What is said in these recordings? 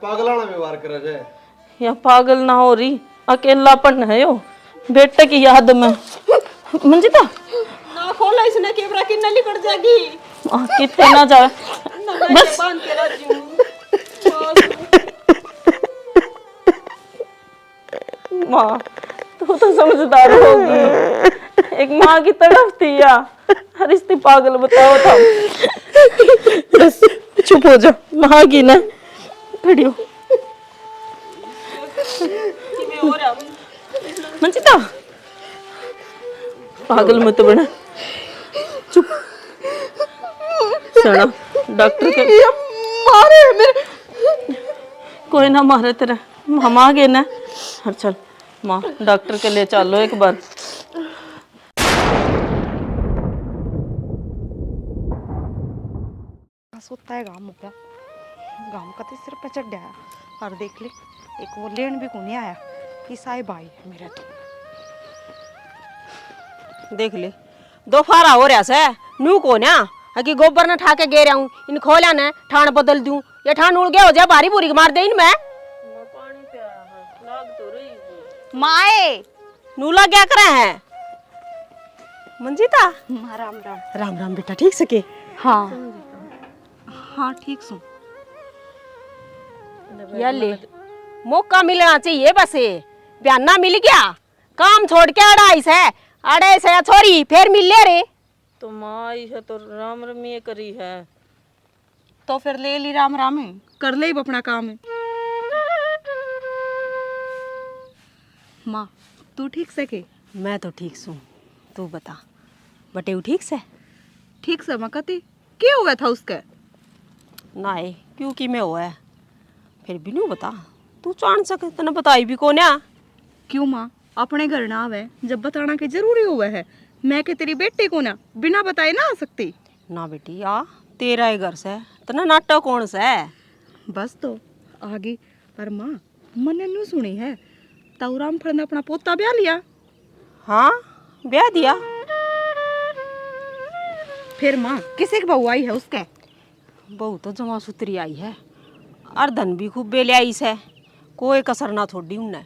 पागलाना व्यवहार करे जाए। या पागल ना हो रही, अकेलापन है यो बेटे की याद में। मंजिता ना खोला इसने कैमरा की नली कट जाएगी। कितने ना जाए बस बांध के राजी हूं। माँ तू तो समझदार होगी, एक माँ की तड़फ थी या रिश्ते पागल बताओ था। बस चुप हो जा, माँ की ना खड़ी हो। मंजिता पागल मत बना, चुप। सुनो डॉक्टर के मारे मेरे। कोई ना मारे तेरा, हम आ गए ना। हर चल माँ डॉक्टर के लिए चलो एक बार। सोता है गाँव का, गाँव का तो सिर पे चढ़ गया और देख ले एक वो लेन भी को नहीं आया कि साहिब भाई मेरे तो देख ले दो फारा हो रहा से नू को ना कि गोबर न ठा के गे रहा हूँ इन खोला ने ठाण बदल दूं ये ठाण उड़ गया हो जा भारी भूरी मार दे इनमें। माए नूला क्या करे हैं मंजिता। राम राम। राम राम बेटा ठीक से के। हाँ हाँ ठीक सु। यार ले मौका मिलना चाहिए बस बयाना मिल गया काम छोड़ के अड़ाई से छोरी फिर मिल ले रे। तो माँ आई है तो राम रमी करी है तो फिर ले ली राम राम है कर ले अपना काम है। माँ तू ठीक से के। मैं तो ठीक सू तू बता बटे ठीक से। ठीक से माँ कती क्या हुआ था उसके। ना क्यों कि मैं हुआ है फिर भी नहीं बता तू जान सके तने बताई भी कौन है। क्यों माँ अपने घर ना आवे जब बताना के जरूरी हुआ है। मैं के तेरी बेटी को ना बिना बताए ना आ सकती। ना बेटी आ तेरा ही घर से तना नाटक कौन सा है। बस तो आगे पर माँ मैंने न्यू सुनी है तौराम फड़ ने अपना पोता ब्याह लिया। हाँ ब्याह दिया। फिर माँ किसे की बहू आई है उसके। बहू तो जमा सुतरी आई है और धन भी खूब बेले आई से कोई कसर ना छोड़ी उनने।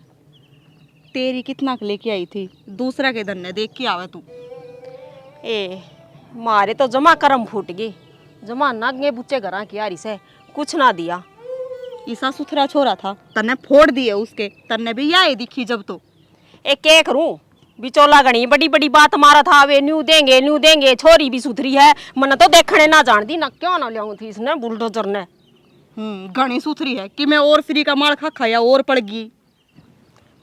तेरी कितना लेके आई थी दूसरा के धन ने देख के आवे तू। ए मारे तो जमा करम फूट गए जमा नागे बुच्चे घरा की यारी से कुछ ना दिया। ईसा सुथरा छोरा था तन्ने फोड़ दिए उसके तन्ने भी यही दिखी जब तो। एक क्या करूं बिचौला गणी बड़ी बड़ी बात मारा था वे न्यू देंगे छोरी भी सुथरी है मन तो देखने ना जान दी ना क्यों ना लियाऊं थी इसने बुलडोजर ने। घनी सुथरी है कि मैं और फ्री का मार खा खाया और पड़ गई।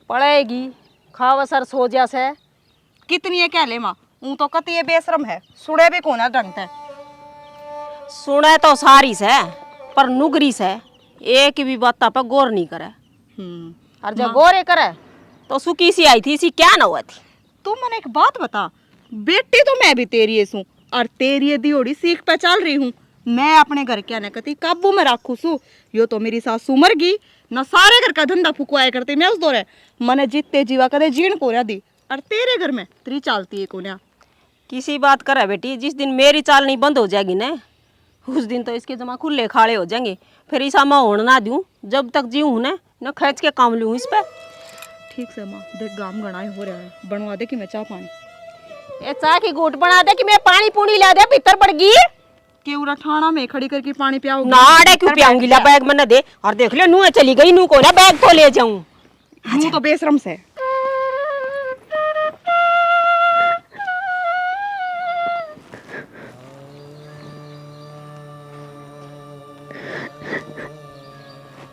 पड़ेगी खावा सर सो जा से कितनी है क्या ले माँ ऊ तो कती ये बेशरम है सुड़े भी कोना ढंग है। सुने तो सारी से पर नुगरी से एक भी बात पर गौर नहीं करे और जब गौर करे तो सुखी सी आई थी इसी क्या ना हुआ थी। तू मैंने एक बात बता बेटी तो मैं भी तेरी है सू और तेरी ये दियोड़ी सीख पे चल रही हूँ। मैं अपने घर क्या न कती काबू में राखू सू। यो तो मेरी सासू मर गई न सारे घर का धंधा फुकवाया करती मैं उस दौरे मने जीते जीवा कदे जीण को दी और तेरे घर में तेरी चालती है कोन्या। किसी बात करे बेटी जिस दिन मेरी चाल नहीं बंद हो जाएगी ना उस दिन तो इसके जमा खुले खाड़े हो जाएंगे फिर ऐसा मैं होने ना दूँ जब तक जीऊँ न खींच के काम लूँ इस पे। ठीक से माँ देख गाम गणाई हो रहा है बनवा दे कि मैं चाह पानी। ये चाह की घूट बना दे कि मैं पानी पूनी ला दे भीतर पड़ गई कि उरा ठाणा में खड़ी करके पानी पियाओगी ना अड़े क्यों पियाऊंगी ला बैग में न दे और देख ले नू चली गई नू को ना बैग तो ले जाऊं। नू तो बेशरम से।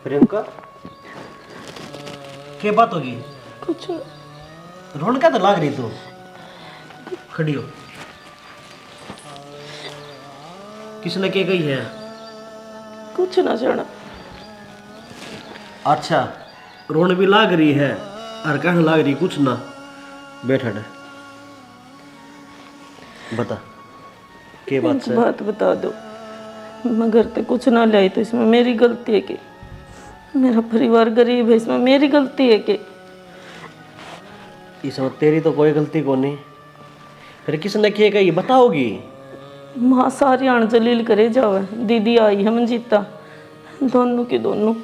प्रियंका क्या बात होगी। कुछ रोन क्या तो लाग रही तू खड़ी हो किसने क्या कही है। कुछ ना जाना। अच्छा रोन भी लाग रही है और कहने लाग रही कुछ ना बैठ हट बता क्या बात है। बात बता दो मगर ते कुछ ना लाई तो इसमें मेरी गलती है कि मेरा परिवार गरीब है इसमें मेरी गलती है कि। इसमें तेरी तो कोई गलती को नहीं फिर किसने किए कही बताओगी। माँ सारी आण जलील करे जावे दीदी आई है मंजीता दोनों की दोनों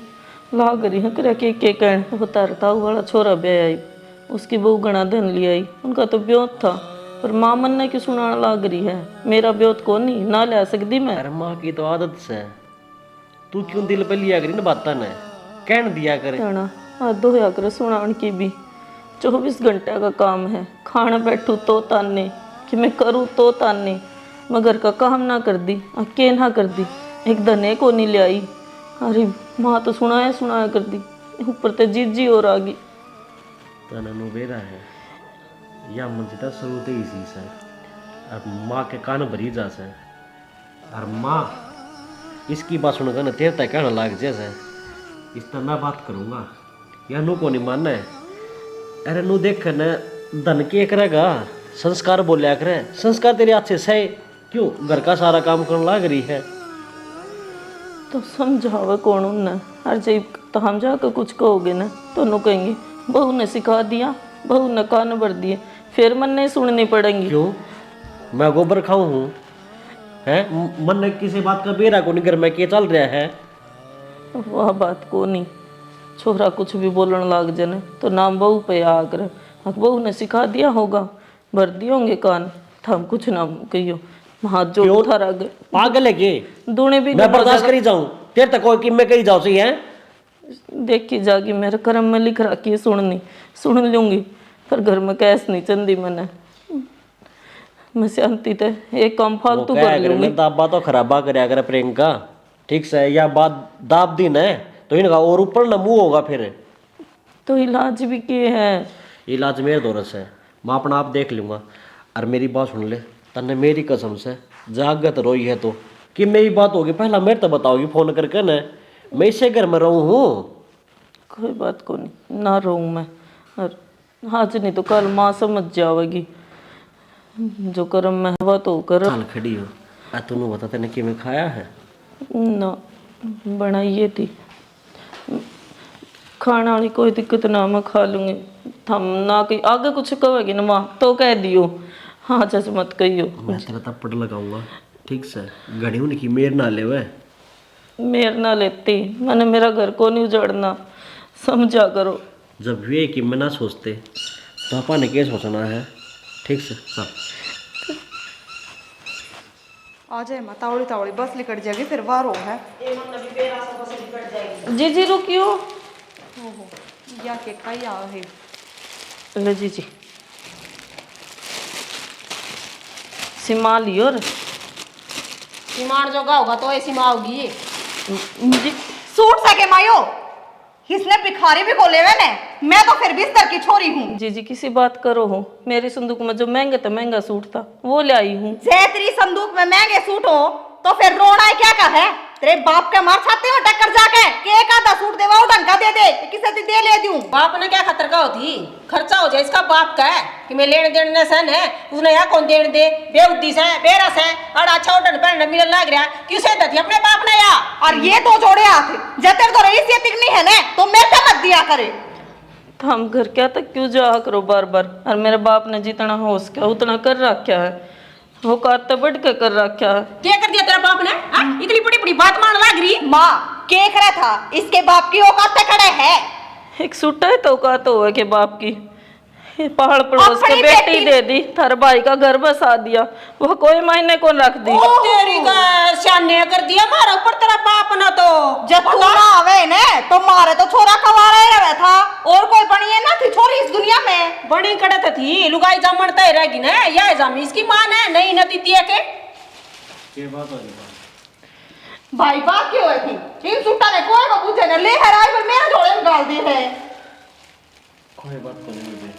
लाग रही है करे के कहने वो ताऊ वाला छोरा ब्याह आई, उसकी बहू गणा धन ले आई, उनका तो ब्योत था, पर माँ मन ने क्यों सुनाने लाग रही है, मेरा ब्योत को नहीं ना ले सकती मैं। अरे माँ की तो आदत से, तू क्यों दिल पे लिया करी ना बात ने, कहन दिया करे। जाना हद होया करे सुनान की भी, 24 घंटे का काम है, खाना बैठू तो ताने कि मैं करूँ तो ताने, मगर का काम ना कर दी अके ना कर दी, एक धने को नहीं ले आई। अरे माँ तो सुनाया कर दी, ऊपर ते जीजी और आ गई। तना नु बेरा है या मुझे तो शुरू ही सी सर, और माँ के कान भरी जा से, और माँ इसकी बात सुनकर ना तेरे तक कहना लाग जैसे, इस तरह मैं बात करूँगा या नू को नहीं मानना है। अरे नू देख न धन के करेगा, संस्कार बोलिया करे, संस्कार तेरे अच्छे से क्यों घर का सारा काम करने लाग रही है। तो समझावे कौन उन्ने, हर जब तो हम जाकर कुछ कहोगे ना तो नु कहेंगे बहू ने सिखा दिया, बहू ने कान भर दिए, फिर मन नहीं सुननी पड़ेंगी। क्यों मैं गोबर खाऊं हूँ है, मन ने किसी बात का बेरा को नहीं घर में के चल रहा है। वह बात को नहीं, छोरा कुछ भी बोलने लाग जाने तो नाम बहू पे आ कर, बहू ने सिखा दिया होगा, भर दिए होंगे कान, थम कुछ ना कहियो, हाथ जो थारा गए पागल है के दूने भी मैं बर्दाश्त करी जाऊं, तेरे तक कोई कि मैं कही जाऊं सही है। देखी जागी मेरे कर्म में लिख रखी है, सुन लूंगी, पर घर में कैस नहीं चंदी मैंने, मैं शांति थे एक काम फालतू कर लूंगी। दाबा तो खराबा करया करे प्रियंका, ठीक से या बात दाब दी न तो इनका और ऊपर न मुंह होगा फिर। तो इलाज भी किए हैं, इलाज मेरे दौरस है, मैं अपना आप देख लूंगा। और मेरी बात सुन ले, तन्ने मेरी कसम से जागत रोई है तो कि मेरी बात होगी पहला मेरे तो बताओगी फोन करके न, मैं इसे घर में रहूं हूँ। कोई बात को नहीं, ना रहूँ मैं, और आज नहीं तो कल माँ समझ जाएगी, जो कर्म में है वह तो कर। चाल खड़ी हो, तूने बता तेने कि मैं खाया है ना बनाइए थी, खाना वाली कोई दिक्कत ना, मैं खा लूँगी, थम ना कहीं आगे कुछ कहोगी ना माँ तो कह दियो, हाँ जैसे मत कहियो। मैं तेरा थप्पड़ लगाऊंगा, ठीक से घड़ी उनकी मेर ना ले वह। मेर ना लेती, मैंने मेरा घर को नहीं उजाड़ना, समझा करो। जब ये कि मैं ना सोचते तो अपा ने क्या सोचना है, ठीक से सब। आ जाए माँ, तावड़ी तावड़ी बस निकट जाएगी, फिर बाहर हो है। जी रुकियो, ओहो या के खाई आ है। ले जी सिमा लियो रे, सीमान जोगा होगा तो ऐसी माँ होगी। जी सूट सके मायो, इसने भिखारी भी को लेवे ने, मैं तो फिर भी इस तरह की छोरी हूँ। जी किसी बात करो हो, मेरी संदूक में जो महंगा सूट था वो ले आई हूँ। जे तेरी संदूक में महंगे सूट हो तो फिर रोना है क्या का है, तेरे बाप के मार छाते हो टक्कर जाके कि एक आधा सूट देवा वो ढंग का दे दे, किसे दे ले दूं। बाप ने क्या खतर का होती, खर्चा हो जाए इसका बाप का है कि मैं लेने देने सन है, उसने यहाँ कौन देने दे, बेउद्दीस है बेरस है, और अच्छा उठन पर मिलन लग रहा किसे दती अपने बाप ने या। और ये तो जोड़े हाथ जब तेरे तो रईस ये तिकनी है ना तो मैं क्या मत दिया करे। तो हम घर क्या तक क्यों जा करो बार बार, और मेरे बाप ने जितना हो सका उतना कर रखा है, वो काते बढ़ के कर रखा है। क्या कर दिया तेरा बाप ने, इतनी बड़ी बड़ी बात मान लग रही। माँ के करे था, इसके बाप की औकात से खड़े है। एक सुट्टा है तो औकात हो के बाप की, ये पहाड़ पड़ोस के अपनी बेटी बेटी दे दी, थार भाई का घर बसा दिया, वो कोई मायने कौन रख दी। तेरी का शाने कर दिया मारा ऊपर तेरा बाप ना, तो जब तू ना आवे ने तो मारे तो छोरा कवारा ही रहा था, और कोई बनी है ना थी छोरी इस दुनिया में। बड़ी कड़त थी लुगाई जमणता ही रहेगी ना, या जामी इसकी मां है नहीं नती दिया के बात हो भाई बात क्यों है थी, इन सुट्टा ने कोई को पूछे ना, ले हराई पर मेरे झोले में डाल दी है। कोई बात को नहीं मुझे,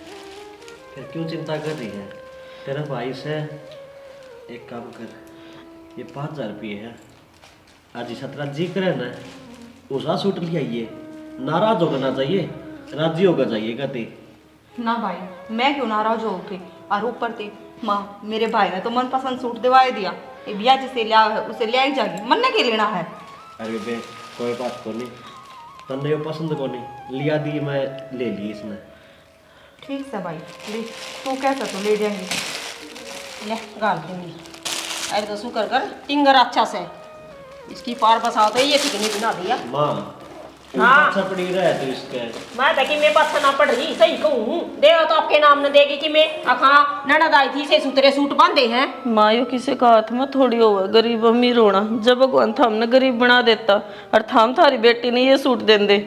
फिर क्यों चिंता कर रही है। तेरा भाई से एक काम कर, ये 5000 रुपये है, आज 17 जी करे ना उसा सूट लिया, ये नाराज होगा ना चाहिए, राजी होगा चाहिए कहते। ना भाई मैं क्यों नाराज हो उठी, और ऊपर थी माँ मेरे भाई ने तो मनपसंद सूट दिवाई दिया, ये बिया जिसे लिया है उसे ले आई जाएगी, मन ने के लेना है। अरे बे कोई बात को नहीं, तन्ने यो पसंद को नहीं लिया दी, मैं ले ली इसने। ठीक है भाई ले, तू कैसा तो ले जाएंगे। ले गाल दूंगी, अरे तो शुक्र कर टिंगर अच्छा से इसकी पार बसाओ तो ये कितनी बना दिया। माँ हाँ। अच्छा पड़ी रहा है तो इसके मैं तो कि मेरे पास ना पड़ रही सही कहूँ देगा तो आपके नाम न देगी कि मैं अखा ननद आई थी से सुतरे सूट बांधे हैं। मायो किसी का हाथ में थोड़ी होगा गरीब अमीर होना। जब भगवान थामने गरीब बना देता और थाम थारी बेटी ने ये सूट दें दे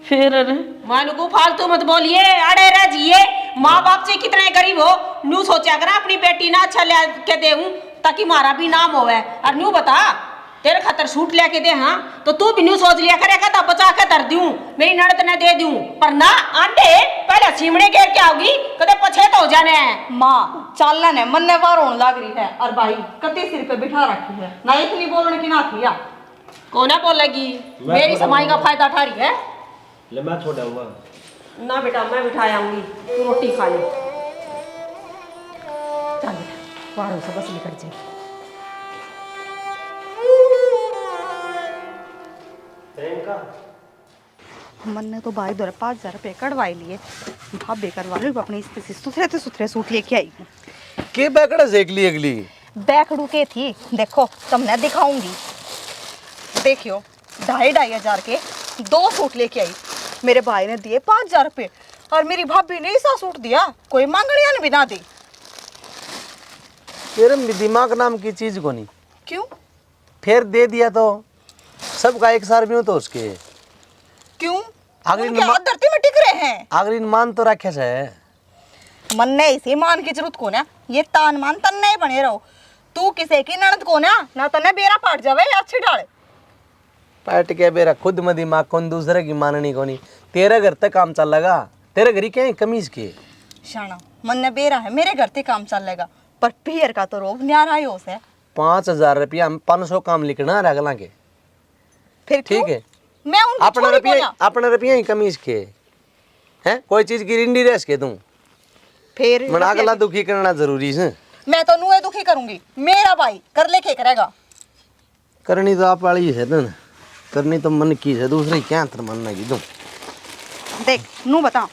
फिर अरे मानू को फालतू मत बोलिए अड़े रह जिए। माँ बाप से कितने गरीब हो नू सोचा करा अपनी बेटी ना अच्छा ले के देऊं ताकि मारा भी नाम होवे और नू बता तेरे खातर सूट लेके दे हाँ तो तू भी न्यू सोच लिया करेगा तो बचा के धर दूं मेरी नड़त ने दे दूं पर ना आंटे पहले सीमड़े घेर के आओगी कदे पछे तो हो जाने। माँ चालन है मन ने वार होने लग रही है और भाई कते सिर पे बिठा रखी है ना इतनी बोलने की ना थी या कोना बोलेगी मेरी समाई का फायदा उठा रही है। ले मैं छोड़ाऊंगा ना बेटा मैं बिठा आऊंगी तू रोटी खा ले चल बेटा वारों से बस निकल जाए। प्रियंका मन ने तो भाई द्वारा 5,000 रुपये कटवाई लिए भाभी करवा लो अपने इससे सुथरे सूट लेके आई हूँ। के बैकड़ा सेक ली अगली बैकड़ू के थी देखो तुमने दिखाऊंगी देखियो 2,500 के 2 सूट लेके आई मेरे भाई ने दिए 5,000 रुपये और मेरी भाभी ने ऐसा सूट दिया कोई मांगड़िया ने भी ना दी। तेरे में दिमाग नाम की चीज को नहीं क्यों फिर दे दिया तो सबका एक सार भी हो तो उसके क्यों अगली उनके हाथ धरती में टिक रहे हैं। अगली मान तो रखे से मन ने इसे मान की जरूरत को ना ये तान मान तन नहीं बने रहो तू किसी की ननद को ना तने बेरा पाट जावे अच्छी डाल पैट के बेरा खुद में दिमाग कौन दूसरे की माननी को नहीं तेरे घर तक काम चल लगा तेरे घर ही क्या है कमीज के शाना मन ने बेरा है मेरे घर से काम चलेगा पर पियर का तो रोब न्यारा ही हो से 5,000 रुपया हम 500 काम लिखना है अगला के फिर क्यों? ठीक है मैं उनको छोड़ी को ना अपने रुपया ही कमीज के हैं कोई चीज की रिंडी रेस के दूं फिर मना अगला दुखी करना जरूरी है मैं तो नुए दुखी करूंगी मेरा भाई कर ले के करेगा करनी तो आप वाली है ना करनी तो मन की है दूसरे क्या अंतर मानना की दूं देख नू बता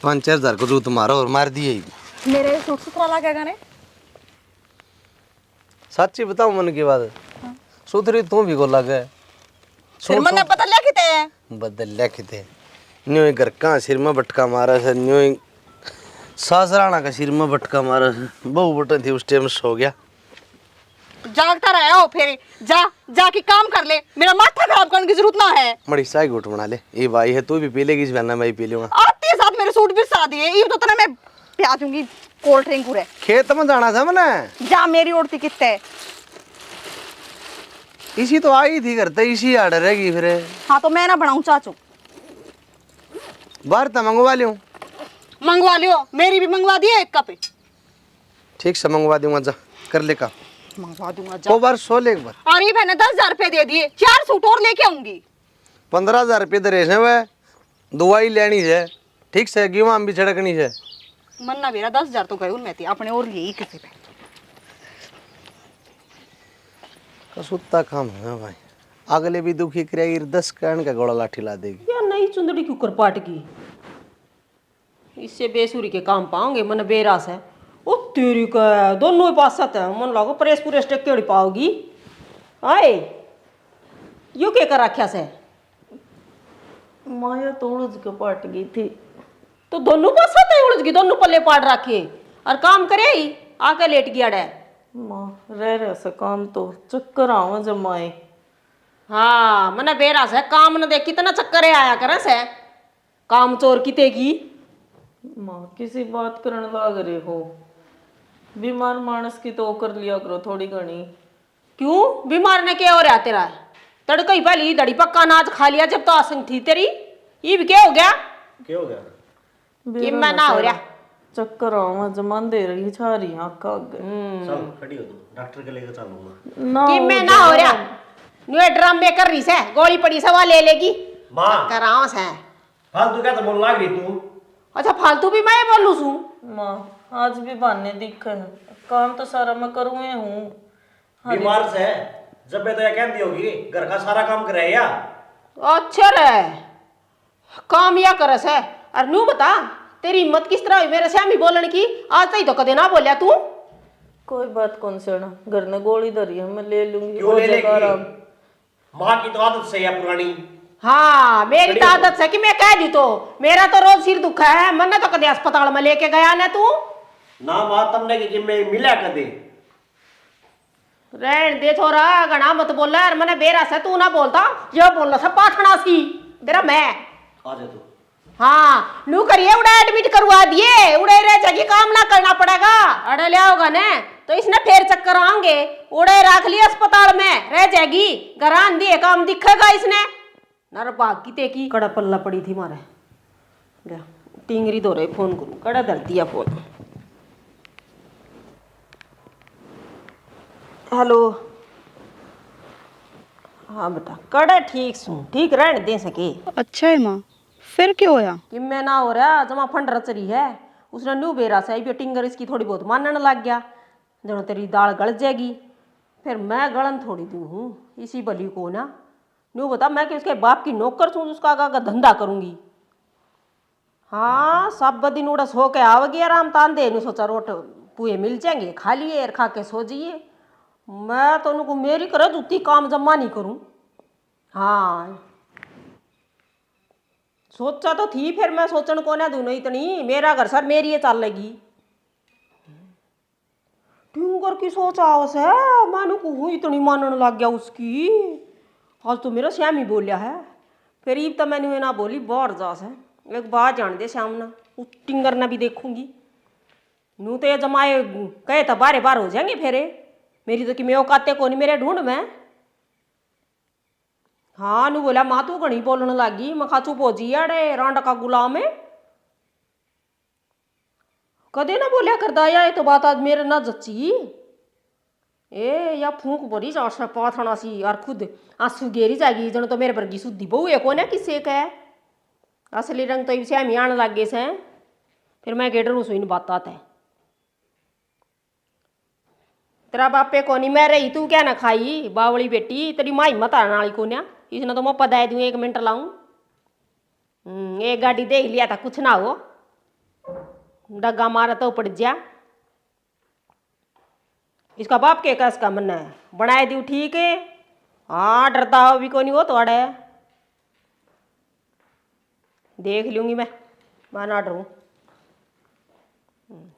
5,000 को जूत मारो और मार दिए मेरे सूट सुथरा लगेगा ने सच्ची बताऊं मन की बात सुथरी तू भी को लगे फिर मन ने पता लिया किते हैं बदल लिया किते न्यू घर का सिर में बटका मारा से न्यू सासराना का सिर में बटका मारा से बहु बटन थी उस टाइम सो गया जागता रहे हो फिर जाके काम कर ले मेरा माथा खराब करने की जरूरत ना है। मड़ी चाय घुट बना ले ये भाई है तू भी पी लेगी इस बहना मैं भी पी लूंगा आते साथ मेरे सूट भी सा दिए ये तो तना मैं प्या दूंगी कोल्ड ड्रिंक पूरे खेत में जाना था मैंने जा मेरी ओढ़ती कितने इसी तो आई थी करते इसी आर्डर रहेगी फिर हाँ तो मैं ना बनाऊं चाचू बाहर तो मंगवा लियो मंगवा लियो मेरी भी मंगवा दिए एक कप ठीक से मंगवा दूंगा जा कर ले का मंगवा दूंगा जा वो बार 16 एक बार और ये मैंने 10,000 रुपए दे दिए 4 सूट और लेके आऊंगी 15,000 रुपये दे रहे वह दवाई लेनी है ठीक से गेहूं भी छिड़कनी है मन्ना मेरा 10,000 तो गए उनमें थी अपने और लिए ही किसी पे कसुत्ता काम है भाई अगले भी दुखी करेगी 10 कण का गोला लाठी ला देगी यार नई चुंदड़ी क्यों कर पाट की इससे बेसुरी के काम पाओगे मन बेरास है ओ तेरी का दोनों पास है मन लागो प्रेस पुरेस टेक के पाओगी आए यू के कर रखा से माया तो उड़ के पाट गई थी तो दोनों पास है उड़ज की दोनों पल्ले पाट रखे और काम करे ही आके लेट गया डे माँ रह से काम तो चक्कर आवा जमाए हाँ मना बेरास है काम न देख कितना चक्कर आया करे से काम चोर किते की माँ किसी बात करने लाग रहे हो बीमार मानस की तो कर लिया करो थोड़ी घनी क्यों बीमार ने क्या हो रहा तेरा तड़का ही पहली दड़ी पक्का अनाज खा लिया जब तो आसंग थी तेरी ये भी क्या हो गया क्या हो गया कि मैं ना हो रहा चक्कर आवा जमान दे रही छा रही आका आगे चल खड़ी हो तू डॉक्टर के लेकर चलूंगा ना कि मैं ना हो रहा न्यू ड्राम में कर रही से गोली पड़ी सवा ले लेगी मां कराओ से फालतू क्या तो बोल लाग रही तू अच्छा फालतू भी मैं बोलूं सू माँ आज भी बहाने दिखे काम तो सारा मैं करूँ हूँ बीमार से जब मैं तो ये कहती होगी घर का सारा काम करे या अच्छा रे काम या करस है और न्यू बता तेरी हिम्मत किस तरह हुई मेरे से भी बोलने की आज तक तो कदे ना बोलिया तू कोई बात कौन से ना घर ने गोली धरी है मैं ले लूंगी क्यों हो ले जाएगा लेगी आराम। माँ की तो आदत सही है पुरानी हाँ मेरी तो आदत है कि मैं कह दी तो मेरा तो रोज सिर दुखा है मैंने तो कदे अस्पताल में लेके गया ना तू ना बात तुमने कि मैं मिला कदे रहन दे थोड़ा घना मत बोला यार मैंने बेरा से तू ना बोलता ये बोलना सब पाठना सी तेरा मैं आ जा तू हाँ नू करिए उड़ा एडमिट करवा दिए उड़े रह जाएगी काम ना करना पड़ेगा अड़े ले होगा ने तो इसने फिर चक्कर आएंगे उड़े रख लिया अस्पताल में रह जाएगी घरान दिए काम दिखेगा इसने नर भाग की ते की कड़ा पल्ला पड़ी थी मारे ले टिंगरी दो रहे फोन करूं कड़ा धर दिया फोन हेलो हाँ बेटा कड़ा ठीक सुन ठीक रहने दे सके अच्छा है माँ फिर क्या होया कि मैं ना हो रहा जमा फंड रच रही है उसने न्यू बेरा से भी टिंगर इसकी थोड़ी बहुत मानने लग गया जनो तेरी दाल गल जाएगी फिर मैं गलन थोड़ी दूँ हूँ इसी बली को ना न्यू बता मैं कि उसके बाप की नौकर छूँ उसका का धंधा करूँगी हाँ सब दिन उड़स हो के आवगी आराम तान दे नु सोचा रोट पुए मिल जाएंगे खा लिए और खा के सो जाइए मैं तो उनको मेरी करे जूती काम जमा नहीं करूँ हाँ सोचा तो थी फिर मैं सोचन को ना दूँ इतनी मेरा घर सर मेरी ये चल लगी टिंगर की सोच आवस है मानू को इतनी मानने लग गया उसकी आज तो मेरा श्याम ही बोलिया है फिर ईब तो मैंने ना बोली बाहर जास है एक बात जान दे श्याम ना उस टिंगर ना भी देखूंगी नू तो ये जमाए कहे तो बारे बार हो जाएंगे फेरे मेरी तो कि मैं औकाते को नहीं मेरे ढूंढ में हाँ नू बोला माँ तू घनी बोलने लगी मैं खा चुप हो जी अड़े रांड का गुलाम है कदे ना बोलिया करदा या ये तो बात आज मेरे ना जच्ची ए या फूंक भरी जा पाथना सी यार खुद आंसू गेरी जाएगी जनो तो मेरे पर की सुधी बहु है कोने किसे का है असली रंग तो इसे हम आने लग गए से फिर मैं गेटर हूँ सुन बात आता है तेरा बापे को नहीं मैं रही तू क्या ना खाई बावली बेटी तेरी माई मत आने वाली को ना इसने तो मैं पता दूँ 1 मिनट लाऊं एक गाड़ी देख लिया था कुछ ना हो डग्गा मारा तो पड़ जा इसका बाप के कस का मन है बनाए दू ठीक है हाँ डरता हो भी को नहीं हो तो अड़े देख लूंगी मैं ना डरूँ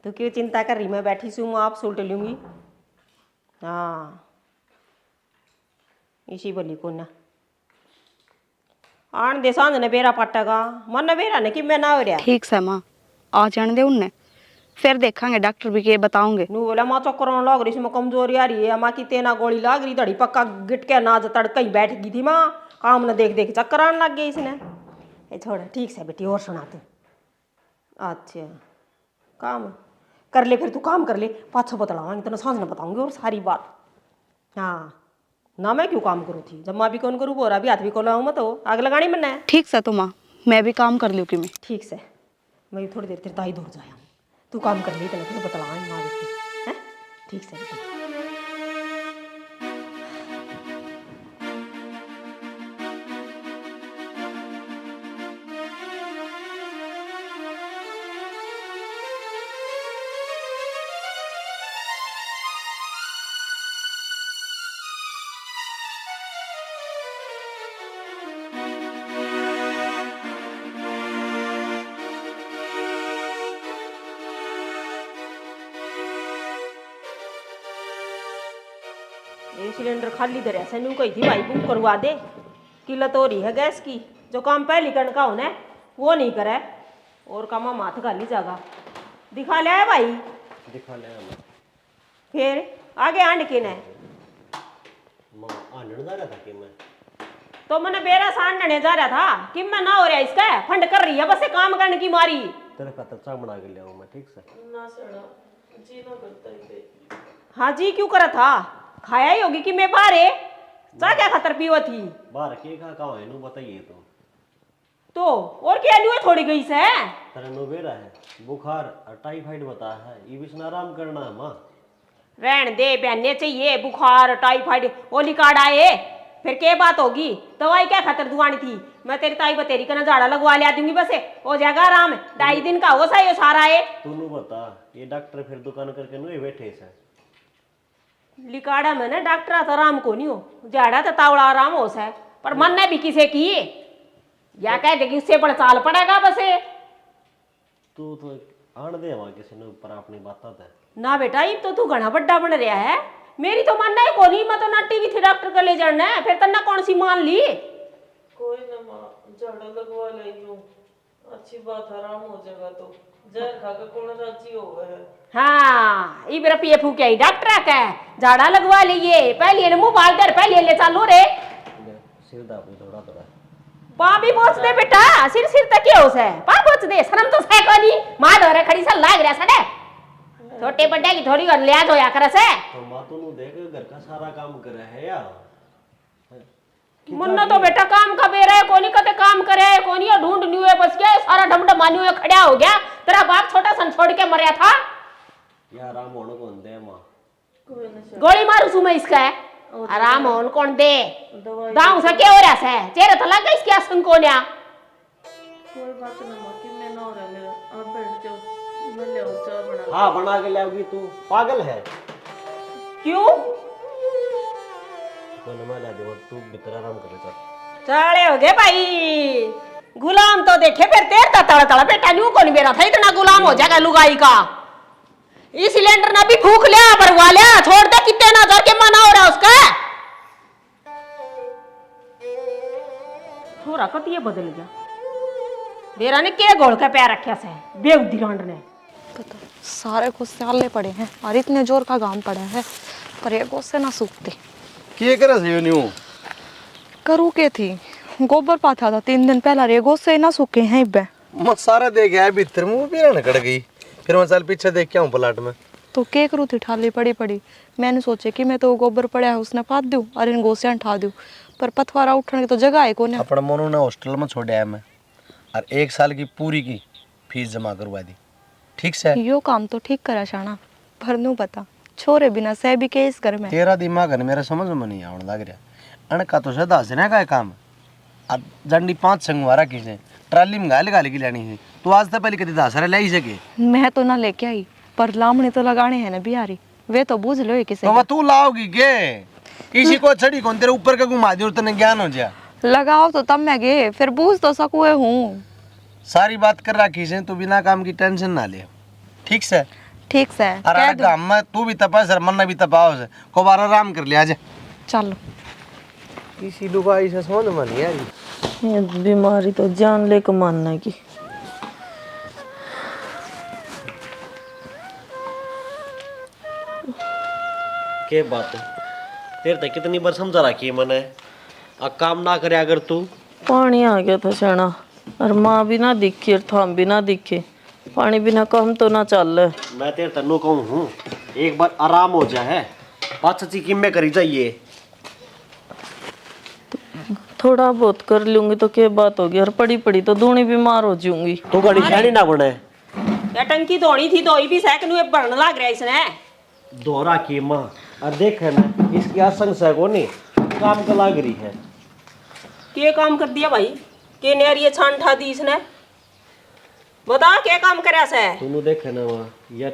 तू क्यों चिंता कर रही मैं बैठी सी हूँ आप सुलट लूंगी हाँ इसी बोली को ना आन दे सांझ ने बेरा पटेगा मन ने बेरा ने कि मैं ना हो रहा ठीक से माँ आ जाने दे उनने फिर देखेंगे डॉक्टर भी के बताऊंगे नू बोला माँ चक्कर आने लग रही इसमें कमजोरी आ रही है माँ की तेना गोली लग रही धड़ी पक्का गिट के नाज तड़का ही बैठ गई थी माँ काम न देख देख चक्कर आने लग गई इसने ये छोड़ ठीक से बेटी और सुना तू अच्छा काम कर ले फिर तू काम कर ले पाछो बतलाऊंगी तो सांझ न बताऊंगी और सारी बात हाँ ना मैं क्यों काम करूँ थी जब माँ भी कौन करूँ बोरा भी हाथ भी को लाऊँ मत हो आग लगानी मैंने ठीक से तो माँ मैं भी काम कर लूँ कि मैं ठीक से मैं थोड़ी देर तेरे ताई दूर जाया तू काम कर ली तेने फिर बतलाऊंगी माँ बेटी हैं ठीक से बेटी ये सिलेंडर खाली धरे से नू कही थी भाई बुक करवा दे किल्लत हो रही है गैस की जो काम पहली करने का होना है वो नहीं करे और काम माथ खाली जागा दिखा ले भाई दिखा ले हमें फिर आगे आंड के ने माँ आनंद जा रहा था कि मैं तो मैंने बेरा सांडने जा रहा था कि मैं ना हो रहा इसका फंड कर रही है बस ये काम करने की मारी तेरे खातर चाय बना के ले आऊँ मैं ठीक से हाँ जी क्यों करा था खाया ही होगी कि मैं बाहर है चा क्या खतर पीवा थी बाहर के कहाँ है नु बताइए तो और क्या न्यू थोड़ी गई से तेरा नोबेरा है बुखार और टाइफाइड बता है ये भी इसमें आराम करना है माँ रहन दे पहनने चाहिए बुखार टाइफाइड ओली कार्ड आए फिर क्या बात होगी दवाई क्या खतर दुआनी थी मैं तेरी ताई बतेरी का झाड़ा लगवा लिया दूंगी बस हो जाएगा आराम 2.5 दिन का हो सा ये सारा है तू नु बता ये डॉक्टर फिर दुकान करके नु ही बैठे से लिकाड़ा में ना डॉक्टर तो आराम को नहीं हो झाड़ा तो तावड़ा आराम हो सा पर मन ने भी किसे की या कह दे कि उससे बड़ा चाल पड़ेगा बस ये। तू तो आण दे वहां किसी ने ऊपर अपनी बात है ना बेटा ये तो तू घना बड्डा बन रहा है। मेरी तो मानना है कोनी, मैं तो नाटी भी थी डॉक्टर को ले जाना है, फिर तन्ना कौन सी मान ली। कोई ना माँ, झाड़ा लगवा लेंगे, अच्छी बात, आराम हो जाएगा। तो जहर खा के कौन राजी हो गए है। हाँ इबरा पिए फूके ही डॉक्टर का झाड़ा लगवा लिए, पहले मुंह बाल कर पहले ले चालू रे। सिर दा अपनी थोड़ा थोड़ा पा भी पहुंच दे बेटा, सिर सिर तक क्या हो से पा पहुंच दे, शर्म तो है कोनी। मां धोरे खड़ी सा लाग रहा सड़े, छोटे बड्डे की थोड़ी और लिया धोया करे से। तो मां तो नु देख घर का सारा काम करे है यार। मुन्ना तो बेटा काम का बेरा है, कोनी कते काम करे कोनी ढूंढ न्यू है बस क्या सारा ढमढमा न्यू है खड़ा हो गया। तेरा बाप छोटा सन छोड़ के मरया था यार, आराम होने कौन दे मां? गोली मारू सु मैं इसका है। आराम होन कौन दे? दाऊ से क्या हो रहा है? चेहरा तो लग गई इसकी आसन को न्या। कोई बात ना माँ, कि मैं ना हो रहा मेरा, आप बैठ जाओ, मैं ले आऊं चाय बना। हाँ बना के लाओगी तू, पागल है। क्यों तो न मैं ला दे, तू भीतर आराम कर ले चल। चले हो गए भाई, गुलाम तो देखे फिर तेरता तड़ा तड़ा बेटा न्यू कौन बेरा था, इतना गुलाम हो जाएगा लुगाई का। इस सिलेंडर ना भी फूक लिया भरवा लिया, छोड़ दे कितने ना हजार के मना हो रहा उसका। छोरा कत ये बदल गया, बेरा ने क्या गोल का पैर रखा से बेवदी रांड ने। पता सारे गुस्से आले पड़े हैं और इतने जोर का घाम पड़ा है, पर ये गुस्से ना सूखते। के करे से न्यू करू के थी, गोबर पाथा था 3 दिन पहला, रे गुस्से ना सूखे हैं इब्बे। मैं सारा देख आया भीतर, मुंह भी ना कट गई। फिर मैं साल पीछे देख के आऊं प्लाट में, तो के करू थी ठाली पड़ी पड़ी। मैंने सोचे कि मैं तो गोबर पड़ा है उसने पात दूं और इन गोसियां ठा दूं, पर पथवारा उठने की तो जगह है कोने। अपना मोनू ने हॉस्टल में छोड़ आया मैं, और 1 साल की पूरी की फीस जमा करवा दी। ठीक से यो काम तो ठीक करा शाना, पर नू बता छोरे बिना सह भी के इस घर में। तेरा दिमाग है मेरा समझ में नहीं आने लग रहा। अणका तो सदा से ना का काम, अब जंडी 5 संगवारा की ट्राली में गाले गाले की लेनी है। तू आज तक पहले कभी दासरा ले ही सके? मैं तो ना लेके आई, पर लामड़ी तो लगाने हैं ना बिहारी, वे तो बूझ लो किसे। तो तू लाओगी के? इसी को छड़ी कौन तेरे ऊपर का घुमा दी और तने ज्ञान हो जा। लगाओ तो तब मैं गे, फिर बूझ तो सकुए हूँ। सारी बात कर रखी से तू बिना काम की टेंशन ना ले। ठीक से? ठीक से अरे काम में तू भी तपा सर, मन भी तपाओ से को बार आराम कर लिया जा। चलो इसी लुगाई से समझ में नहीं आ रही। ये बीमारी तो जान ले को मानना की। के बात है तेरे तक कितनी बार समझा रखी है मैंने, आ काम ना करे अगर तू। पानी आ गया था शना, और माँ भी ना दिखी और थाम भी ना दिखे, पानी बिना काम तो ना चल। मैं तेरे तन्नू कहूँ हूँ एक बार आराम हो जाए, बात सच्ची किम्मे करी जाइए। थोड़ा बहुत कर लूंगी तो क्या बात होगी, और पड़ी पड़ी तो दूनी बीमार हो जाऊंगी। तू बड़ी शैनी ना बने। या टंकी धोनी थी, धोई भी सैक नु भरने लग रहा इसने। दोहरा की माँ और देख है ना इसकी आसंग से को नहीं काम का लाग रही है। के काम कर दिया भाई, के नेरिए छान ठा दी इसने, बता क्या काम करया से। तूने देख है ना वहाँ या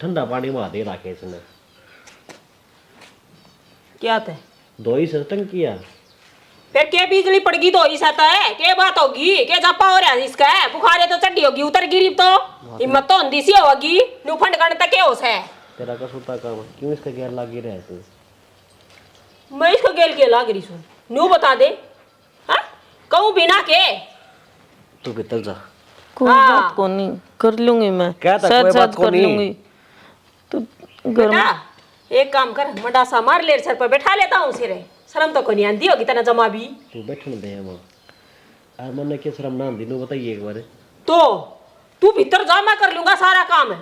ठंडा पानी में दे रखे इसने। क्या थे दो ही से टंकिया, फिर के बिजली पड़ गई तो ही सहता है, के बात होगी, के जापा हो रहा है इसका है, बुखारे तो चढ़ी होगी उतर गिरी तो हिम्मत तो अंधी सी होगी नु फंड करने तक क्या होस है। तेरा का सूता काम है, क्यों इसका गैर लागी रहे तू? मैं इसको गेल के लाग रही सुन नु बता दे। हाँ कहूँ बिना के तू भीतर जा। कोई बात को नहीं, कर लूंगी मैं, क्या था, साथ कोई बात साथ को कर नहीं। लूंगी। तो घर बेटा एक काम कर, मडासा मार ले सर पर बैठा लेता हूँ सिरे, शर्म तो को नहीं आंदी होगी तना जमा भी। तू बैठने दे माँ, और मन ने क्या शर्म ना आंदी नु बताइए एक बार। तो तू भीतर जा, मैं कर लूंगा सारा काम है,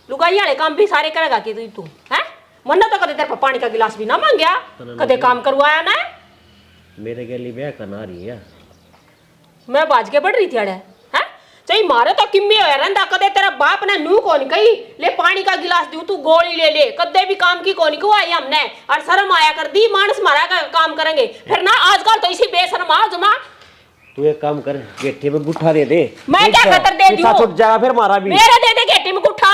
लुगाई वाले काम भी सारे करेगा कि तू है। मन तो कदे तेरे पर पानी का गिलास भी ना मांगया, कदे काम करवाया ना। मेरे के लिए ब्याह करना रही है, मैं बाज के बढ़ रही थी अड़े हैं, चाहे मारे तो किम्मे होया रहंदा, कदे तेरा बाप ने नू कौन कही ले पानी का गिलास दूं तू गोली ले ले, कदे भी काम की कौन कुआई हमने, और शर्म आया कर दी मानस मारा का काम करेंगे फिर ना। आजकल तो इसी बेशर्म आ जमा। तू एक काम कर गेठे में गुठा दे दे। मैं क्या खतर दे दूं, छूट जाएगा फिर मारा भी। मेरे दे दे गेटी में गुठा,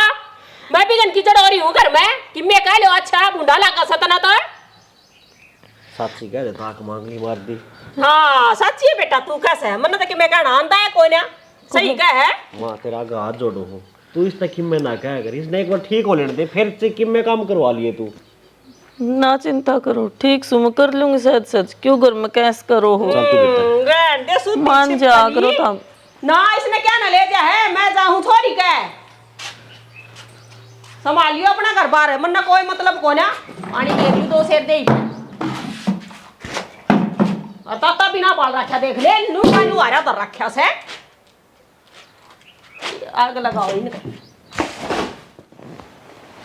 मैं भी गन कीचड़ हो रही हूँ घर में कि मैं कह लो अच्छा बूढ़ा लागा सतना तो। साची कह रहे ताक मांगली मार दी। हाँ सच्ची है बेटा, तू कैसे है मन तो कि मैं कहना आंदा है कोई ना, सही कह है। माँ तेरा आगे हाथ जोड़ो हूँ, तू इस तक किम में ना कह कर, इसने एक बार ठीक हो लेने दे, फिर से किम में काम करवा लिए तू। ना चिंता करो, ठीक सुम कर लूंगी सच सच, क्यों घर में कैस करो हो। चल तू बेटा। रहने सूती मान जा छिपकली। करो तुम। ना इसने क्या ना ले जा है, मैं जाऊं थोड़ी कह। संभालियो अपना घर बार है, मन्ना कोई मतलब को ना। पानी दे दी दो सेर दे। और ताता बिना बाल रखा देख ले, नू का नू आ रहा उधर रखा से। आग लगाओ इनके।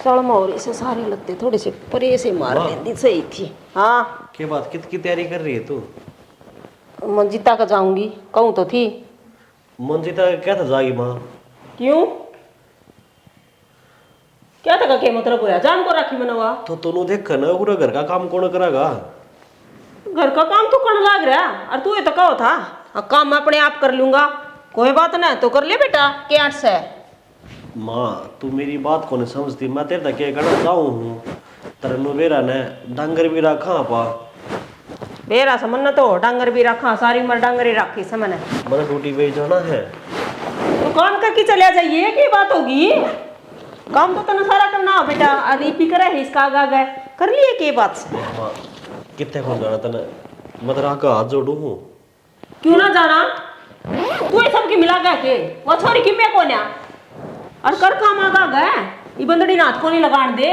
सड़म और इसे सारे लगते थोड़े से परे से मार लेती सही थी। हाँ के बाद कित की तैयारी कर रही है तू? मंजिता का जाऊंगी, कहूँ तो थी। मंजिता क्या था जागी माँ? क्यों क्या था क्या मतलब हुआ? जान को रखी मनवा तो तू देख ना पूरा घर का काम कौन करागा? घर का काम तो करने लग रहा, और तू ये तो कहो था काम मैं अपने आप कर लूंगा, कोई बात ना, तो कर ले बेटा के 8 से। माँ तू मेरी बात को नहीं समझती, मैं तेरे तक क्या करना चाहूँ हूँ, तरनु बेरा ने डंगर भी रखा पा। बेरा समन तो डांगर भी रखा, सारी उम्र डांगर ही रखी समन। मैंने ड्यूटी पे जाना है, तो काम करके चले जाइए, की बात होगी? काम तो तना सारा करना हो बेटा, अरे पी करे इसका आगा गए कर लिए के बात से। माँ कितने कौन जाना तने, मैं तेरा का हाथ जोड़ू हूँ। क्यों ना जाना, तू ये सबकी मिला गया के वो छोरी की मैं कोन्या और कर काम आगा गए, ये बंदड़ी नाथ को नहीं लगान दे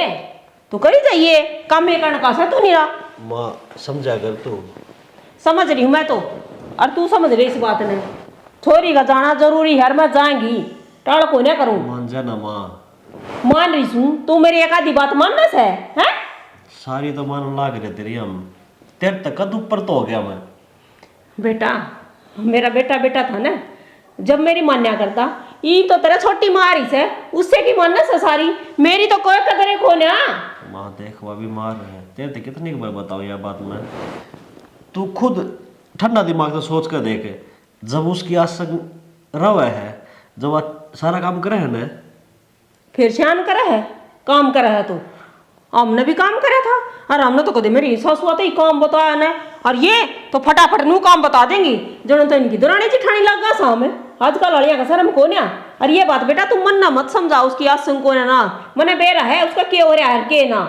तो करी जाइए काम में करने का सा तू नहीं रहा। माँ समझा कर तू। समझ रही हूँ मैं तो, और तू समझ रही इस बात ने। छोरी का जाना जरूरी है, मैं जाएंगी टाड़ को नहीं करूँ। मान जा ना माँ। मान रही हूँ, तू मेरी एक आधी बात मानना से है? सारी तो मान लाग रहे तेरी, हम तेरे तक कद ऊपर तो हो गया मैं। बेटा मेरा बेटा बेटा था ना, जब मेरी मान्या करता ये तो तेरा छोटी मारी से उससे की मानना से सारी, मेरी तो कोई कदर है खोना। माँ देख वो भी मार रहे हैं, तेरे तक कितनी बार बताओ यह बात मैं। तू खुद ठंडा दिमाग से सोच कर देख, जब उसकी आसंग रवा है, जब वो सारा काम करे है ना, फिर शान करा है काम करा है तो हमने भी काम करा था, और हमने तो कदे मेरी सास हुआ ही काम बताया ना, और ये तो फटाफट नू काम बता देंगी जनो तो इनकी दुरानी जिठानी लग गा सामने। आजकल लड़िया का शर्म को ना, और ये बात बेटा तुम मन ना मत समझा उसकी आसंग को ना, मने बेरा है उसका के हो रहा है के ना,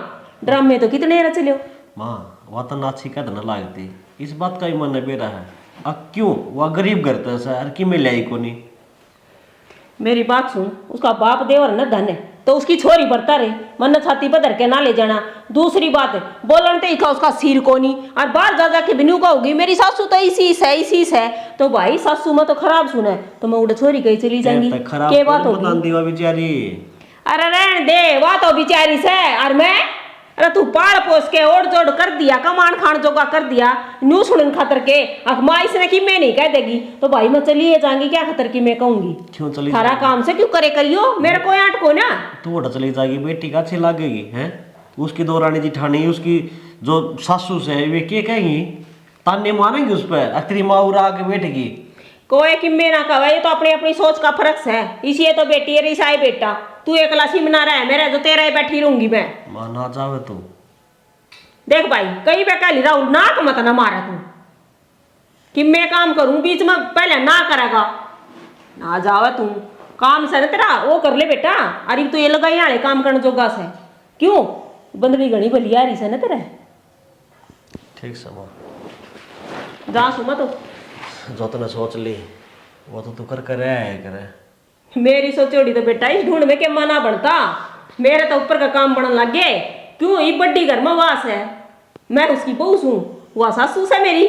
ड्राम में तो कितने रच लियो। माँ वह तो नाची कद न लागती, इस बात का ही मन बेरा है। अब क्यों वह गरीब करता है सर कि मैं लाई को नहीं। मेरी बात सुन, उसका बाप देवर न धन है तो उसकी छोरी बरता रहे, मन छाती पर धर के ना ले जाना। दूसरी बात है बोलन ते का उसका सिर को नहीं, और बाहर जा जाके बिनू का होगी मेरी सासू तो इसी है, तो भाई सासू में तो खराब सुना है तो मैं उड़े छोरी कहीं चली जाएंगी, के बात होगी? बेचारी अरे रहने दे, वह तो बेचारी से, और मैं अरे तू पाल पोस के ओढ़ जोड़ कर दिया, कमान खान जोगा कर दिया, न्यू सुनन खातर के अखमा इसने की मैं नहीं कह देगी तो भाई मैं चलिए जाएंगी, क्या खतर की मैं कहूंगी? क्यों चली सारा काम से क्यों करे करियो, मेरे को आंट को ना। तू उड़ा चली जाएगी, बेटी का अच्छी लगेगी हैं, उसकी दो रानी जिठानी उसकी जो सासू से वे क्या कहेंगी, ताने मारेंगे उस पर, अखरी माँ उड़ा आके बैठेगी। कोई किम्मे ना कहे, ये तो अपनी अपनी सोच का फर्क है, इसी तो बेटी है रिसाई बेटा, तू एक लाशी में ना रहे मेरे जो तेरा ही बैठी रहूंगी मैं। माँ ना जावे तू देख भाई कई बार कह रहा हूं नाक मत ना मारा तू कि मैं काम करूं बीच में, पहले ना करेगा ना जावे तू काम से ना तेरा वो कर ले बेटा। अरे तू ये लगाई आले काम करने जोगा से क्यों, बंदरी घनी भली आ रही से ना तेरे। ठीक समा जा सुमा तो जो तूने सोच ली वो तो तू कर कर रहा है करे। मेरी सोचोड़ी तो बेटा इस ढूंढ में के मना बनता, मेरे तो ऊपर का काम बनने लग गए। क्यों ये बड्डी घर में वास है, मैं उसकी बहू हूँ, वह सासू से मेरी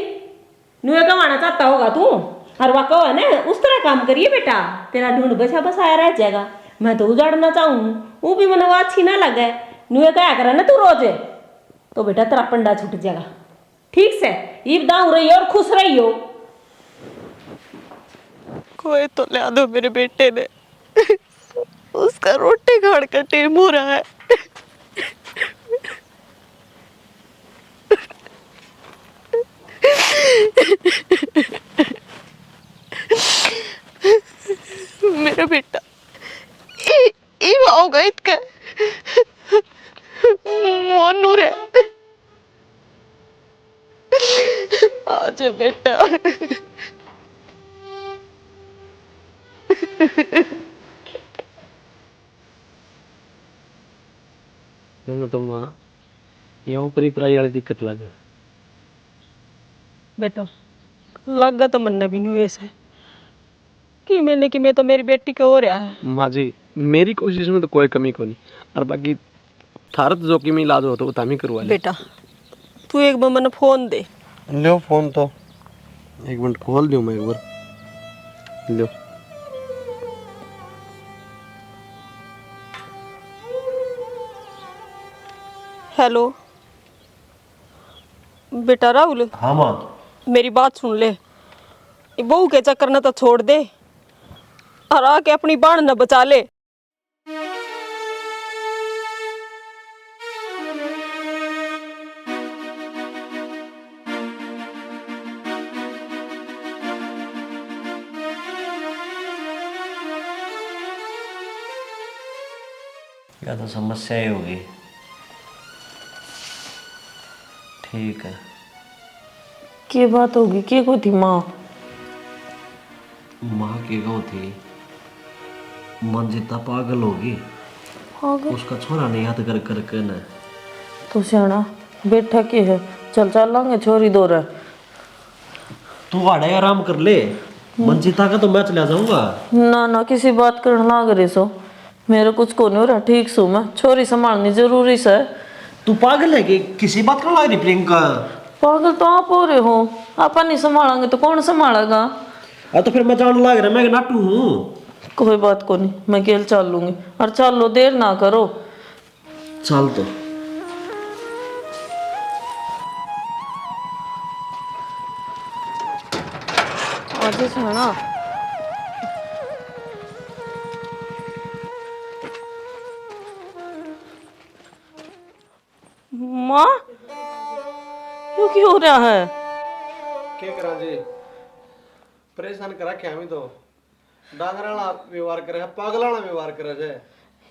नुए कमाना चाहता होगा तू, और वह कहो ना उस तरह काम करिए बेटा, तेरा ढूंढ बसा बसाया रह जाएगा। मैं तो उजाड़ना चाहूँ वो भी मन अच्छी ना लगे, नुए कहा करा ना तू रोज तो बेटा तेरा पंडा छूट जाएगा। ठीक से ईब दाऊ रही और खुश रही हो। कोई तो ला दो मेरे बेटे ने, उसका रोटी खाने का टाइम हो रहा है। मेरा बेटा होगा इतका मोनू रे, आज बेटा तो माँ ये ऊपरी पराई वाली दिक्कत लगे बेटा लगा तो मन भी नहीं वैसे कि मैं तो मेरी बेटी को हो रहा है। माँ जी मेरी कोशिश में तो कोई कमी को नहीं, और बाकी थारत जो कि मैं इलाज हो तो वो तामी करवा ले। बेटा तू एक बार मैंने फोन दे। लो फोन तो एक मिनट खोल दूं मैं एक बार। लो हेलो बेटा राहुल, हाँ माँ। मेरी बात सुन ले, ये बहू के चक्कर न तो छोड़ दे और आके अपनी बाण न बचा ले। या तो समस्या ही होगी। ठीक है। की बात होगी की को थी माँ? माँ की गौ थी मंजिता पागल होगी, उसका छोरा नहीं याद कर करके न। तो सियाना बैठा के है, चल चल लांगे छोरी दो रहा। तू वाड़े आराम कर ले, मंजिता का तो मैं चला जाऊंगा। ना ना किसी बात करना लाग रहे सो, मेरे कुछ को नहीं हो रहा, ठीक सो मैं, छोरी संभालनी जरूरी से। तू पागल है कि किसी बात का लग रही प्रियंका? पागल तो आप हो रहे हो, आप नहीं संभालेंगे तो कौन संभालेगा? तो फिर मैं जान लग रहा, मैं नाटू हूँ। कोई बात को नहीं, मैं गेल चल लूंगी, और चल लो देर ना करो। चल तो आज सुना माँ क्यों क्यों हो रहा है? क्या करा जी, परेशान करा क्या हमें तो डांगराला व्यवहार करे, पागलाना व्यवहार करे जे।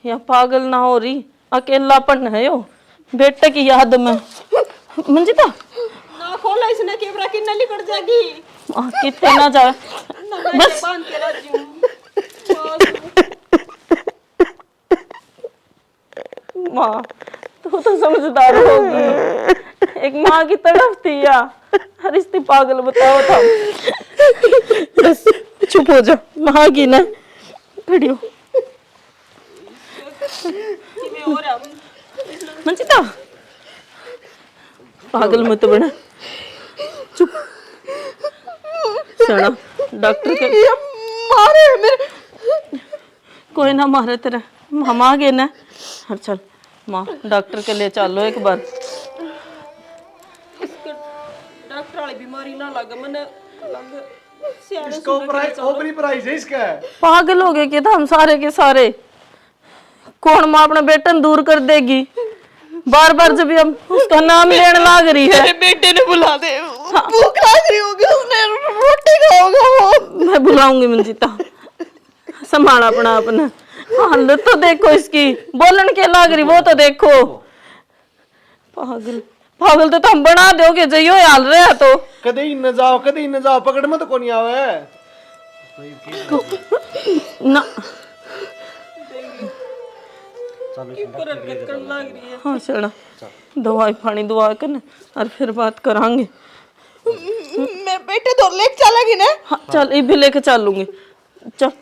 या पागल ना हो रही, अकेलापन है यो बेटे की याद में। मंजिता ना खोला इसने कैमरा की नली कट जाएगी। कितने ना जाए बस। बांध के राजू माँ तू तो समझदार होगी, एक माँ की तड़फ थी या हर इतनी पागल बताओ था। बस चुप हो जा, माँ की ना खड़ी हो। मंजिता पागल मत बना, चुप। सना डॉक्टर के मारे मेरे, कोई ना मारे तेरा, हम आ गए ना। हर चल माँ डॉक्टर के लिए चलो एक बार। डॉक्टर वाली बीमारी ना लगे मैंने इसका ओपरी प्राइस है इसका। पागल हो गए कि हम सारे के सारे, कौन माँ अपने बेटे ने दूर कर देगी? बार बार जब हम उसका नाम लेने लाग रही है, बेटे ने बुला दे, भूख लग रही होगी, उसने रोटी खाओगा वो। मैं बुलाऊंगी मंजिता, संभाल अपना अपना। हालत तो देखो इसकी, बोलन के लाग रही वो तो देखो। पागल पागल तो हम बना दोगे जइयो हाल रहे तो। कदे ही न जाओ पकड़ में तो कोनी आवे ना। चलो हाँ चला दवाई पानी दवा कर और फिर बात करांगे। मैं बेटे तो लेके चलेगी ना। हाँ चल ये भी लेके चलूंगी, चल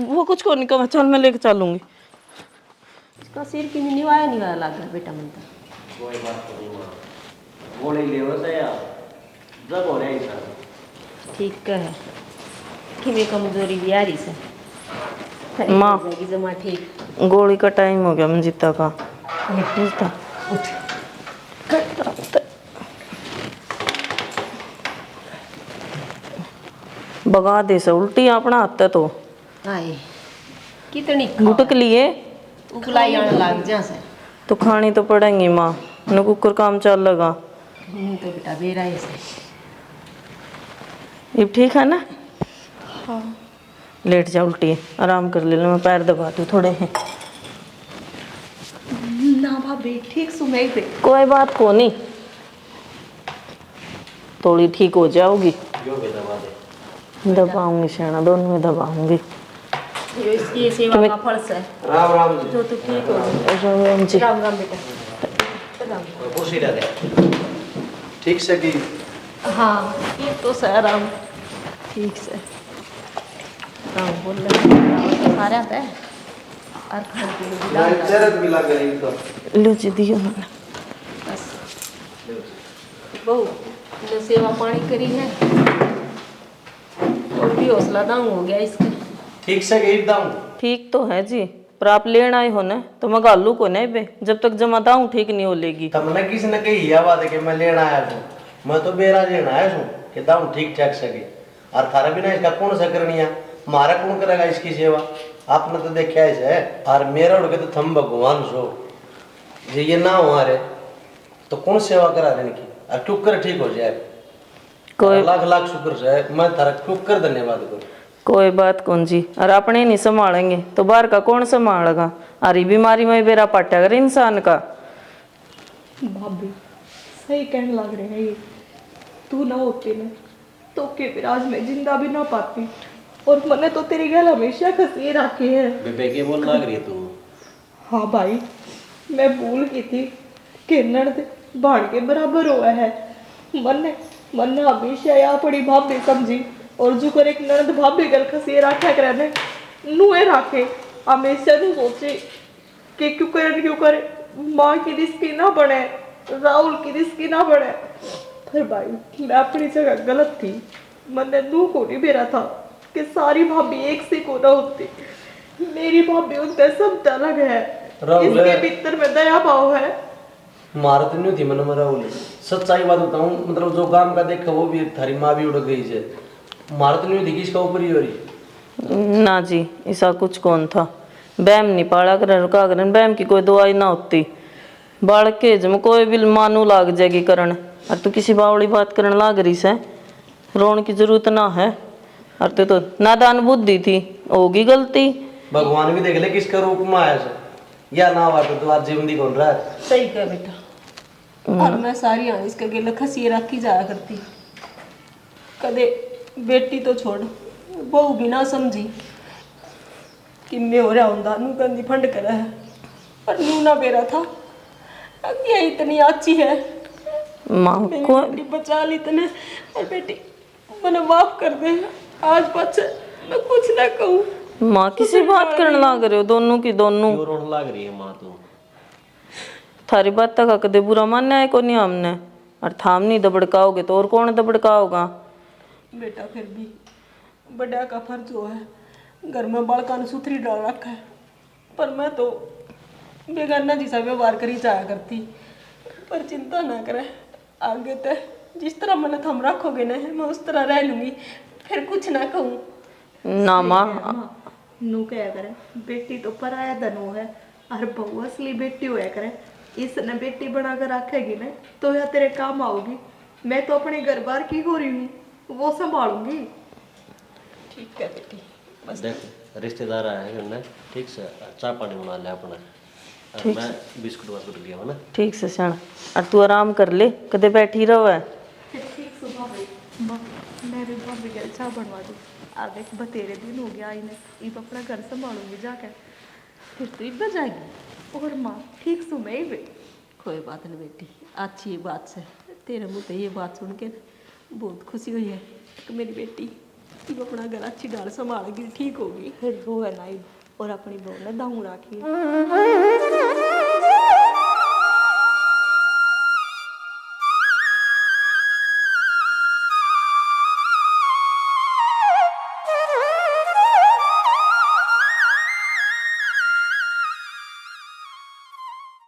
वो कुछ को नहीं कहा, चल मैं लेके चलूंगी। इसका सिर की निवाया निवाया लग रहा बेटा मन का। कोई बात नहीं माँ, गोली ले वैसे यार जब हो रहा है सर। ठीक है कि मैं कमजोरी भी आ रही से माँ जमा ठीक। गोली का टाइम हो गया मंजिता का। मंजिता भगा दे से उल्टी अपना हाथ है तो आए कितनी गुटक लिए उकलाई आने लग जा से तो खानी तो पड़ेंगी माँ, न कुकर काम चल लगा। तो बेटा बेरा ऐसे ये ठीक है ना? हाँ लेट जा, उल्टी है, आराम कर ले, मैं पैर दबा दूँ थोड़े हैं। ना भाभी ठीक सुनाई दे। कोई बात को नहीं, थोड़ी ठीक हो जाओगी। जो भी दबा दे। दबाऊंगी शैना, दोनों में दबाऊंगी। ये इसकी सेवा का फल है राम राम जी। जो तू ठीक हो राम जी। राम राम बेटा राम। कुर्सी डाले। ठीक से की हाँ ये तो सह राम ठीक से राम बोल रहे सारे आते हैं और खाने के लिए भी डाल दो। जरूरत भी लग रही तो लो जी दियो ना। बस बहू ने सेवा पानी करी है और भी हौसला दांग हो गया इसका। ठीक से की एकदम ठीक तो है जी, पर आप लेना आए हो ना तो मैं गालू को नहीं बे, जब तक जमाता हूँ ठीक नहीं हो लेगी। तमने किसी ने कही है बात है कि मैं लेना आया हूँ, मैं तो बेरा लेना आया हूँ कि दाम ठीक ठाक सके और थारे बिना इसका कौन सा करनी है, हमारा कौन करेगा इसकी सेवा। आपने तो देखा है और मेरा उड़ के तो थम भगवान सो ये ना हुआ रे तो कौन सेवा करा देने की और क्यों कर ठीक हो जाए। कोई लाख लाख शुक्र से मैं थारा क्यों कर धन्यवाद करूँ। कोई बात कौन जी, और अपने नहीं संभालेंगे तो बाहर का कौन संभालेगा। अरे बीमारी में बेरा पाटा कर इंसान का। भाभी सही कहने लग रहे हैं ये, तू ना होती ना तो के फिर आज मैं जिंदा भी ना पाती और मैंने तो तेरी गल हमेशा खसी रखी है। बेबे के बोल लग रही है तू। हाँ भाई मैं भूल गई थी कि नर्द बाढ़ के बराबर हुआ है। मन हमेशा यहाँ पड़ी भाभी समझी और जो कर एक नर्द भाभी गल खसी रखा करे नुए रखे हमेशा तो सोचे कि क्यों करे माँ की रिश्ती ना बने, राहुल की रिश्ती ना बने। पर भाई मैं अपनी जगह गलत थी, मैंने नू को नहीं मेरा था कि सारी भाभी एक से को ना होती। मेरी भाभी उनका सब अलग है, राहुल इसके भीतर में दया भाव है। मारा तो नहीं थी मन में राहुल, सच्चाई बात बताऊं मतलब जो काम का देखा वो भी थारी माँ भी उड़ गई है। मारा तो नहीं थी किसका ऊपर ही हो रही ना जी ऐसा कुछ कौन था, बैम नहीं पाला कर रुका करन, बैम की कोई दवाई ना होती। बाढ़ के जम कोई भी मानू लाग जाएगी करण, और तू किसी बावड़ी बात करने लाग रही से, रोने की जरूरत ना है। और तू तो नादान बुद्धि थी, होगी गलती। भगवान भी देख ले किसका रूप में आया से या ना हुआ तो आज जीवन दी कौन रहा है। सही कह बेटा। और मैं सारी आंख इसके गिल खसी रखी जाया करती, कदे बेटी तो छोड़ बहू भी ना समझी कि मैं हो रहा हूँ नू गंदी फंड करा है, पर नू ना बेरा था ये इतनी अच्छी है माँ मेरी को बेटी बचा ली तने। और बेटी मैंने माफ कर दे, आज बच मैं कुछ ना कहूँ। माँ किसी बात करने लाग रहे हो दोनों की दोनों। क्यों रोने लग रही है माँ तू। थारी बात तक कदे बुरा मानना है को नहीं हमने, और थाम नहीं दबड़काओगे तो और कौन दबड़काओगा। बेटा फिर भी बड़ा का फर्ज हुआ है, घर में बालका ने सुथरी डाल रखा है, पर मैं तो बेगाना जैसा व्यवहार करी जाया करती। पर चिंता ना करे, आगे तो जिस तरह मैंने थम रखोगे ना मैं उस तरह रह लूंगी, फिर कुछ ना कहूँ। ना माँ नू क्या करे बेटी तो पराया धनो है और बहू असली बेटी होया करे। इसने बेटी बनाकर रखेगी ना तो यह तेरे काम आओगी। मैं तो अपने घर बार की हो रही हूँ वो संभालूंगी। ठीक है बेटी। देख रिश्तेदार आए हैं ना, ठीक से चाय पानी बना ले अपना, और मैं बिस्कुट वास्कुट लिया हूँ ना। ठीक से सण, और तू आराम कर ले, कदे बैठी रहो है। ठीक सुबह माँ मैं भी भाभी के चाय बनवा दूँ। आज देख बतेरे दिन हो गया आई ने इब अपना घर संभालूंगी जाकर, फिर तो इब जाएगी। और माँ ठीक सुबह ही वे कोई बात नहीं बेटी, अच्छी बात से तेरे मुँह से ये बात सुन के बहुत खुशी हुई है कि मेरी बेटी इब अपना घर अच्छी डाल संभालेगी, ठीक होगी। फिर वो है ना और अपनी बहू ने दाऊ राखी।